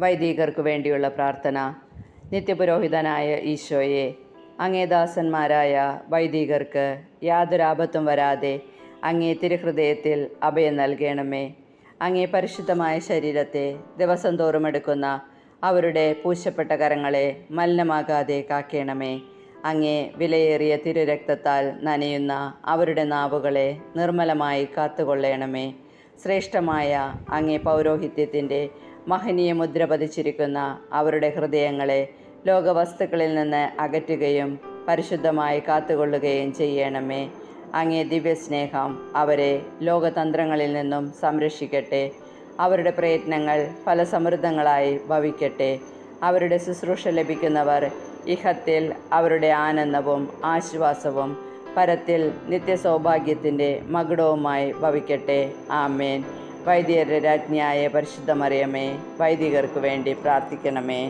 വൈദികർക്ക് വേണ്ടിയുള്ള പ്രാർത്ഥന. നിത്യപുരോഹിതനായ ഈശോയെ, അങ്ങേ ദാസന്മാരായ വൈദികർക്ക് യാതൊരാപത്തും വരാതെ അങ്ങേ തിരുഹൃദയത്തിൽ അഭയം നൽകണമേ. അങ്ങേ പരിശുദ്ധമായ ശരീരത്തെ ദിവസം തോറും എടുക്കുന്ന അവരുടെ പൂശപ്പെട്ട കരങ്ങളെ മലിനമാകാതെ കാക്കണമേ. അങ്ങേ വിലയേറിയ തിരുരക്തത്താൽ നനയുന്ന അവരുടെ നാവുകളെ നിർമ്മലമായി കാത്തുകൊള്ളണമേ. ശ്രേഷ്ഠമായ അങ്ങേ പൗരോഹിത്യത്തിൻ്റെ മഹനീയ മുദ്ര പതിച്ചിരിക്കുന്ന അവരുടെ ഹൃദയങ്ങളെ ലോകവസ്തുക്കളിൽ നിന്ന് അകറ്റുകയും പരിശുദ്ധമായി കാത്തുകൊള്ളുകയും ചെയ്യണമേ. അങ്ങേ ദിവ്യസ്നേഹം അവരെ ലോകതന്ത്രങ്ങളിൽ നിന്നും സംരക്ഷിക്കട്ടെ. അവരുടെ പ്രയത്നങ്ങൾ ഫലസമൃദ്ധങ്ങളായി ഭവിക്കട്ടെ. അവരുടെ ശുശ്രൂഷ ലഭിക്കുന്നവർ ഇഹത്തിൽ അവരുടെ ആനന്ദവും ആശ്വാസവും പരത്തിൽ നിത്യസൗഭാഗ്യത്തിൻ്റെ മകുടവുമായി ഭവിക്കട്ടെ. ആമേൻ. വൈദികരുടെ രാജ്ഞിയായ പരിശുദ്ധ മറിയമേ, വൈദികർക്ക് വേണ്ടി പ്രാർത്ഥിക്കണമേ.